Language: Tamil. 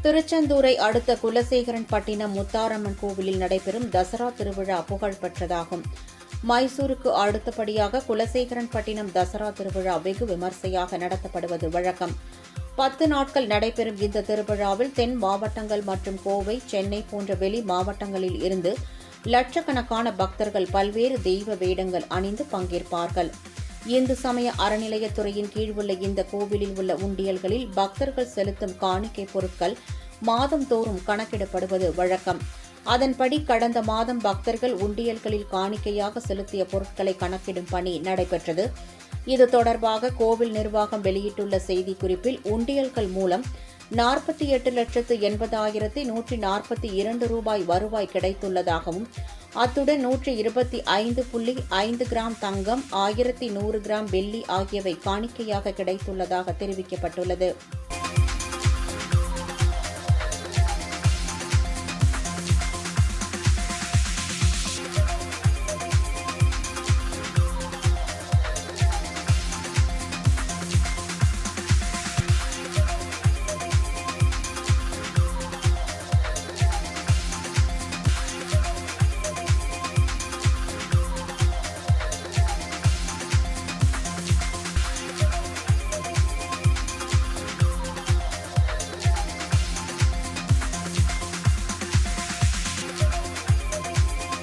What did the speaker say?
திருச்செந்தூரை அடுத்த குலசேகரன்பட்டினம் முத்தாரம்மன் கோவிலில் நடைபெறும் தசரா திருவிழா புகழ்பெற்றதாகும். மைசூருக்கு அடுத்தபடியாக குலசேகரன்பட்டினம் தசரா திருவிழா வெகு விமர்சையாக நடத்தப்படுவது வழக்கம். 10 நாட்கள் நடைபெறும் இந்த திருவிழாவில் தென் மாவட்டங்கள் மற்றும் கோவை, சென்னை போன்ற வெளி மாவட்டங்களில் இருந்து லட்சக்கணக்கான பக்தர்கள் பல்வேறு தெய்வ வேடங்கள் அணிந்து பங்கேற்பார்கள். இந்து சமய அறநிலையத்துறையின் கீழ் உள்ள இந்த கோவிலில் உள்ள உண்டியல்களில் பக்தர்கள் செலுத்தும் காணிக்கை பொருட்கள் மாதந்தோறும் கணக்கிடப்படுவது வழக்கம். அதன்படி கடந்த மாதம் பக்தர்கள் உண்டியல்களில் காணிக்கையாக செலுத்திய பொருட்களை கணக்கிடும் பணி நடைபெற்றது. இது தொடர்பாக கோவில் நிர்வாகம் வெளியிட்டுள்ள செய்திக்குறிப்பில் உண்டியல்கள் மூலம் 48,80,142 ரூபாய் வருவாய் கிடைத்துள்ளதாகவும், அத்துடன் 125.5 கிராம் தங்கம், 1,100 கிராம் வெள்ளி ஆகியவை காணிக்கையாக கிடைத்துள்ளதாக தெரிவிக்கப்பட்டுள்ளது.